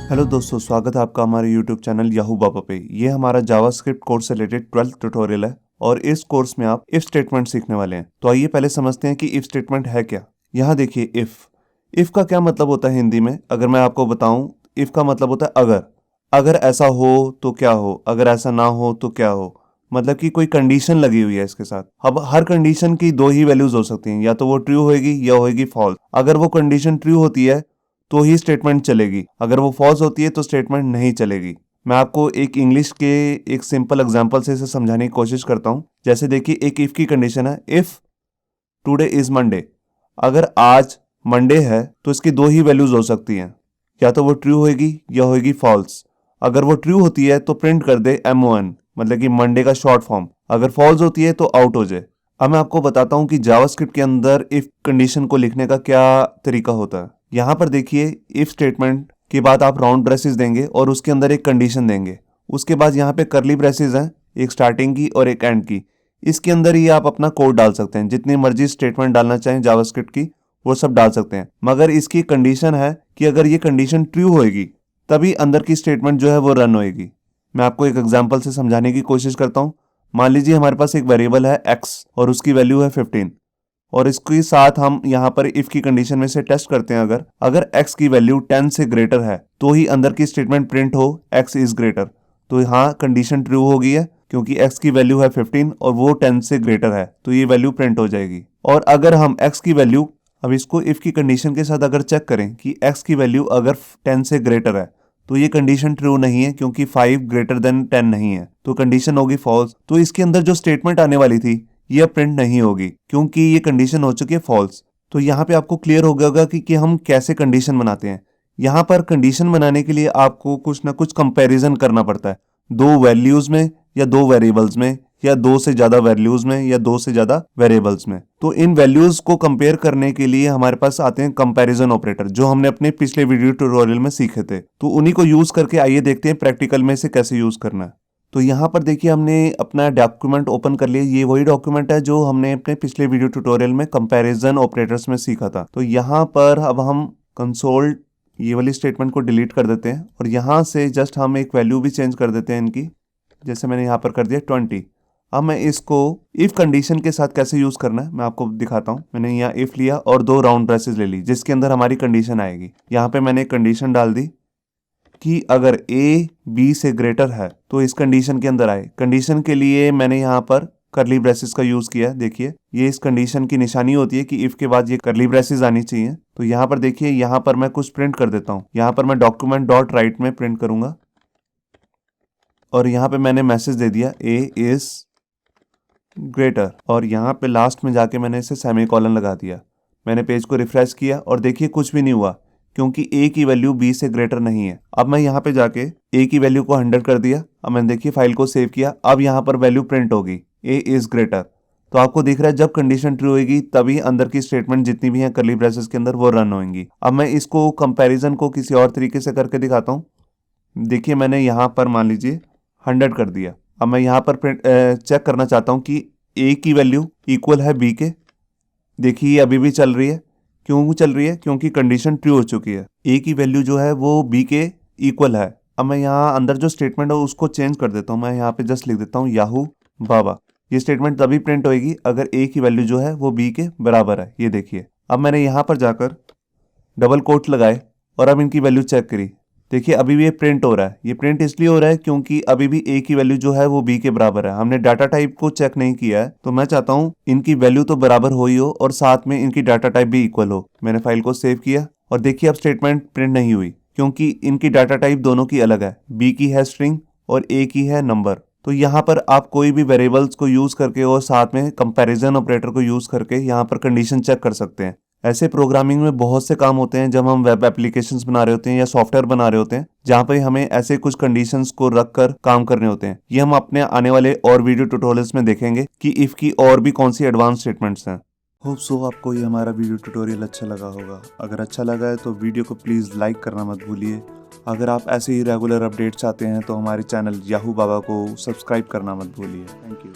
Hello दोस्तों, स्वागत है आपका हमारे YouTube चैनल याहू बाबा पे। ये हमारा जावास्क्रिप्ट कोर्स से रिलेटेड 12th ट्यूटोरियल है और इस कोर्स में आप इफ स्टेटमेंट सीखने वाले हैं। तो आइए पहले समझते हैं कि इफ स्टेटमेंट है क्या। यहाँ देखिए, इफ का क्या मतलब होता है हिंदी में। अगर मैं आपको बताऊं, इफ का मतलब होता है अगर ऐसा हो तो क्या हो, अगर ऐसा ना हो तो क्या हो। मतलब कि कोई कंडीशन लगी हुई है इसके साथ। अब हर कंडीशन की दो ही वैल्यूज हो सकती हैं, या तो वो ट्रू होगी या होगी फॉल्स। अगर वो कंडीशन ट्रू होती है तो ही स्टेटमेंट चलेगी, अगर वो फॉल्स होती है तो स्टेटमेंट नहीं चलेगी। मैं आपको एक इंग्लिश के एक सिंपल एग्जांपल से इसे समझाने की कोशिश करता हूँ। जैसे देखिए, एक इफ की कंडीशन है, इफ टुडे इज मंडे। अगर आज मंडे है तो इसकी दो ही वैल्यूज हो सकती हैं, या तो वो ट्रू होगी या होगी फॉल्स। अगर वो ट्रू होती है तो प्रिंट कर दे MON, मतलब कि मंडे का शॉर्ट फॉर्म। अगर फॉल्स होती है तो आउट हो जाए। अब मैं आपको बताता हूँ कि जावास्क्रिप्ट के अंदर इफ कंडीशन को लिखने का क्या तरीका होता है। यहाँ पर देखिए, इफ स्टेटमेंट के बाद आप राउंड ब्रेसेस देंगे और उसके अंदर एक कंडीशन देंगे। उसके बाद यहाँ पे करली ब्रेसेस हैं, एक स्टार्टिंग की और एक एंड की। इसके अंदर ही आप अपना कोड डाल सकते हैं, जितनी मर्जी स्टेटमेंट डालना चाहें जावास्क्रिप्ट की वो सब डाल सकते हैं। मगर इसकी कंडीशन है कि अगर ये कंडीशन ट्रू होएगी तभी अंदर की स्टेटमेंट जो है वो रन होएगी। मैं आपको एक एग्जांपल से समझाने की कोशिश करता हूँ। मान लीजिए हमारे पास एक वेरिएबल है x और उसकी वैल्यू है 15, और इसके साथ हम यहाँ पर इफ की कंडीशन में से टेस्ट करते हैं। अगर x की वैल्यू 10 से ग्रेटर है तो ही अंदर की स्टेटमेंट प्रिंट हो x इज ग्रेटर। तो यहाँ कंडीशन ट्रू हो गई है, क्योंकि x की वैल्यू है 15 और वो 10 से ग्रेटर है, तो ये वैल्यू प्रिंट हो जाएगी। और अगर हम x की वैल्यू, अब इसको इफ की कंडीशन के साथ अगर चेक करें कि x की वैल्यू अगर 10 से ग्रेटर है तो ये कंडीशन ट्रू नहीं है, क्योंकि 5 ग्रेटर देन 10 नहीं है, तो कंडीशन होगी फॉल्स। तो इसके अंदर जो स्टेटमेंट आने वाली थी ये प्रिंट नहीं होगी, क्योंकि ये कंडीशन हो चुकी है फॉल्स। तो यहाँ पे आपको क्लियर हो गया होगा कि हम कैसे कंडीशन बनाते हैं। यहाँ पर कंडीशन बनाने के लिए आपको कुछ ना कुछ कंपैरिजन करना पड़ता है, दो वैल्यूज में या दो वेरिएबल्स में या दो से ज्यादा वैल्यूज में या दो से ज्यादा वेरिएबल्स में। तो इन वैल्यूज को कंपेयर करने के लिए हमारे पास आते हैं कंपैरिजन ऑपरेटर, जो हमने अपने पिछले वीडियो ट्यूटोरियल में सीखे थे। तो उन्हीं को यूज करके आइए देखते हैं प्रैक्टिकल में से कैसे यूज करना है। तो यहाँ पर देखिए, हमने अपना डॉक्यूमेंट ओपन कर लिया। ये वही डॉक्यूमेंट है जो हमने अपने पिछले वीडियो ट्यूटोरियल में कंपैरिजन ऑपरेटर्स में सीखा था। तो यहाँ पर अब हम कंसोल ये वाली स्टेटमेंट को डिलीट कर देते हैं और यहाँ से जस्ट हम एक वैल्यू भी चेंज कर देते हैं इनकी। जैसे मैंने यहाँ पर कर दिया 20। अब मैं इसको इफ कंडीशन के साथ कैसे यूज करना है मैं आपको दिखाता हूँ। मैंने यहाँ इफ लिया और दो राउंड ब्रेसेस ले ली, जिसके अंदर हमारी कंडीशन आएगी। यहाँ पे मैंने एक कंडीशन डाल दी कि अगर a b से ग्रेटर है तो इस कंडीशन के अंदर आए। कंडीशन के लिए मैंने यहाँ पर करली ब्रेसेस का यूज किया। देखिए, ये इस कंडीशन की निशानी होती है कि इफ के बाद ये करली ब्रेसेस आनी चाहिए। तो यहाँ पर देखिए, यहाँ पर मैं कुछ प्रिंट कर देता हूँ। यहाँ पर मैं डॉक्यूमेंट डॉट राइट में प्रिंट करूंगा और यहाँ पे मैंने मैसेज दे दिया a इज ग्रेटर, और यहाँ पे लास्ट में जाके मैंने इसे सेमीकोलन लगा दिया। मैंने पेज को रिफ्रेश किया और देखिए कुछ भी नहीं हुआ, क्योंकि a की वैल्यू b से ग्रेटर नहीं है। अब मैं यहाँ पे जाके a की वैल्यू को 100 कर दिया। अब मैंने देखिए फाइल को सेव किया। अब यहाँ पर वैल्यू प्रिंट होगी a इज ग्रेटर। तो आपको दिख रहा है जब कंडीशन ट्रू होगी तभी अंदर की स्टेटमेंट जितनी भी है करली ब्रेसेस के अंदर वो रन होंगी। अब मैं इसको कंपैरिजन को किसी और तरीके से करके दिखाता हूँ। देखिए, मैंने यहाँ पर मान लीजिए 100 कर दिया। अब मैं यहाँ पर चेक करना चाहता हूँ कि a की वैल्यू इक्वल है b के। देखिए, ये अभी भी चल रही है। क्यों चल रही है? क्योंकि कंडीशन ट्रू हो चुकी है। a की वैल्यू जो है वो b के इक्वल है। अब मैं यहाँ अंदर जो स्टेटमेंट है उसको चेंज कर देता हूँ। मैं यहाँ पे जस्ट लिख देता हूँ याहू बाबा। ये स्टेटमेंट तभी प्रिंट होएगी अगर a की वैल्यू जो है वो b के बराबर है। ये देखिए, अब मैंने यहाँ पर जाकर डबल कोट लगाए और अब इनकी वैल्यू चेक करी। देखिए, अभी भी ये प्रिंट हो रहा है। ये प्रिंट इसलिए हो रहा है क्योंकि अभी भी a की वैल्यू जो है वो b के बराबर है। हमने डाटा टाइप को चेक नहीं किया है, तो मैं चाहता हूँ इनकी वैल्यू तो बराबर हो ही हो और साथ में इनकी डाटा टाइप भी इक्वल हो। मैंने फाइल को सेव किया और देखिए अब स्टेटमेंट प्रिंट नहीं हुई, क्योंकि इनकी डाटा टाइप दोनों की अलग है। b की है स्ट्रिंग और a की है नंबर। तो यहाँ पर आप कोई भी वेरिएबल्स को यूज करके और साथ में कंपैरिजन ऑपरेटर को यूज करके यहाँ पर कंडीशन चेक कर सकते हैं। ऐसे प्रोग्रामिंग में बहुत से काम होते हैं जब हम वेब एप्लीकेशंस बना रहे होते हैं या सॉफ्टवेयर बना रहे होते हैं, जहाँ पे हमें ऐसे कुछ कंडीशंस को रख कर काम करने होते हैं। ये हम अपने आने वाले और वीडियो ट्यूटोरियल्स में देखेंगे कि इफ की और भी कौन सी एडवांस स्टेटमेंट्स हैं। होप सो आपको ये हमारा वीडियो ट्यूटोरियल अच्छा लगा होगा। अगर अच्छा लगा है तो वीडियो को प्लीज़ लाइक करना मत भूलिए। अगर आप ऐसे ही रेगुलर अपडेट चाहते हैं तो हमारे चैनल याहू बाबा को सब्सक्राइब करना मत भूलिए। Thank you.